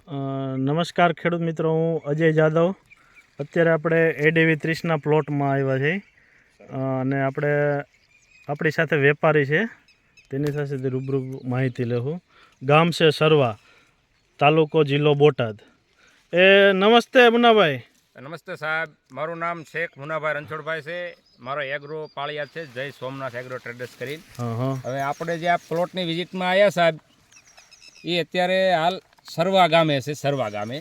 નમસ્કાર ખેડૂત મિત્રો, હું અજય જાદવ. અત્યારે આપણે એડીવી 30ના પ્લોટમાં આવ્યા છીએ અને આપણી સાથે વેપારી છે, તેની સાથે રૂબરૂ માહિતી લેવું. ગામ છે સરવા, તાલુકો જિલ્લો બોટાદ. નમસ્તે મુનાભાઈ. નમસ્તે સાહેબ, મારું નામ શેખ મુનાભાઈ રણછોડભાઈ છે. મારો એગ્રો પાળિયાદ છે, જય સોમનાથ એગ્રો ટ્રેડર્સ કરીને. હવે આપણે જે આ પ્લોટની વિઝિટમાં આવ્યા સાહેબ, એ અત્યારે હાલ સરવા ગામે છે. સરવા ગામે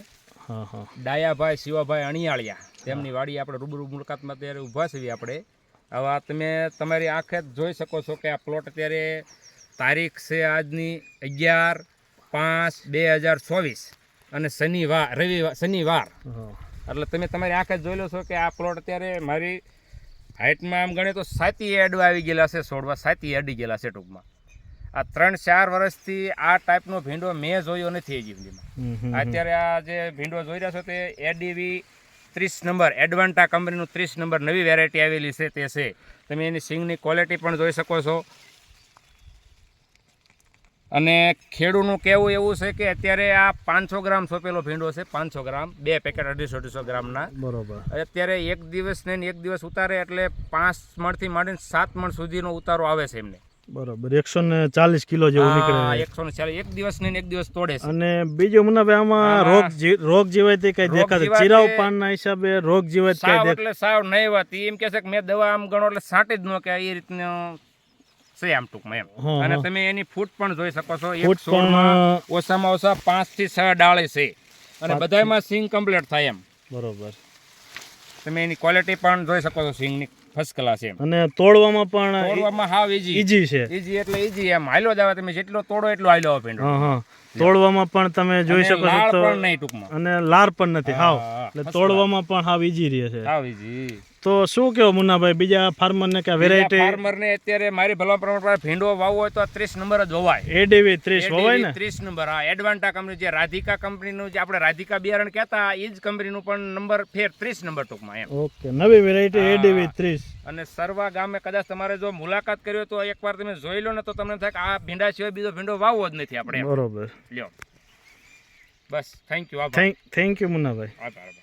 ડાયાભાઈ શિવાભાઈ અણિયાળિયા, તેમની વાડી આપણે રૂબરૂ મુલાકાતમાં અત્યારે ઊભા છીએ. આપણે હવે તમે તમારી આંખે જોઈ શકો છો કે આ પ્લોટ અત્યારે તારીખ છે આજની 11/5/2024 અને શનિવાર એટલે તમે તમારી આંખે જોઈ લો છો કે આ પ્લોટ અત્યારે મારી હાઇટમાં આમ ગણે તો 7 એડવા આવી ગયેલા છે. છોડવા 7 અડી ગયેલા છે. ટૂંકમાં આ 3-4 વર્ષથી આ ટાઈપનો ભીંડો મેં જોયો નથી જીવનમાં. અત્યારે આ જે ભીંડો જોઈ રહ્યા છો તે એડીવી 30 નંબર એડવાન્ટા કંપનીનું 30 નંબર નવી વેરાયટી આવેલી છે તે છે. તમે એની સિંગની ક્વોલિટી પણ જોઈ શકો છો. અને ખેડૂતનું કહેવું એવું છે કે અત્યારે આ 500 ગ્રામ સોંપેલો ભીંડો છે. 500 ગ્રામ, 2 પેકેટ 250 ગ્રામના. બરોબર. અત્યારે એક દિવસ ને એક દિવસ ઉતારે એટલે 5 મણથી માંડીને 7 મણ સુધીનો ઉતારો આવે છે એમને. બરોબર. 140 કિલો જેવું નીકળે. 140 એક દિવસ ને એક દિવસ તોડે છે. અને બીજો મુનાભાઈ આમાં રોગ જીવાતી કઈ દેખાય? ચીરાવ પાનના હિસાબે રોગ જીવાત કઈ દેખાય? એટલે સાવ નહીં વાત. એમ કે છે કે મેં દવા આમ ગણો એટલે સાટી જ ન કે એ રીતનો છે આમ ટૂંકમાં એમ. અને તમે એની ફૂટ પણ જોઈ શકો છો. એક છોડમાં ઓછામાં ઓછા 5 થી 6 ડાળી છે અને બધામાં સિંગ કમ્પ્લીટ થાય એમ. બરોબર. તમે એની ક્વોલિટી પણ જોઈ શકો છો સિંગની, ફર્સ્ટ ક્લાસ એમ. અને તોડવામાં હાવ ઈજી છે. ઈજી એટલે ઈજી એમ. હાલ્યો જ આવે, તમે જેટલો તોડો એટલો હાલ્યો આવે ભીંડો. તોડવામાં પણ તમે જોઈ શકો છો તો પણ નહીં ટૂંકમાં, અને લાર પણ નથી હાવ. એટલે તોડવામાં પણ હાવ ઈજી રહે છે. હાવ ઈજી. તો શું કેવો મુન્નાભાઈ, બીજા ફાર્મરને કે વેરાયટી? ફાર્મરને અત્યારે મારી ભલા પ્રમાણે ભીંડો વાવવો હોય તો 30 નંબર જ વવાય. એડીવી 30 વવાય ને? 30 નંબર. હા, એડવાન્ટા કંપની જે રાધિકા કંપનીનું જે આપણે રાધિકા બિયારણ કહેતા, એ જ કંપનીનું પણ નંબર ફેર 30 નંબર ટૂંકમાં એમ. ઓકે, નવી વેરાયટી એડીવી 30. અને સરવા ગામે કદાચ તમારે જો મુલાકાત કરી હોય તો એકવાર તમે જોઈ લો ને તો તમને થાય કે આ ભીંડા સિવાય બીજો ભીંડો વાવવો જ નથી આપણે. બરોબર. લ્યો બસ, thank you. Thank you Munnabhai. આભાર.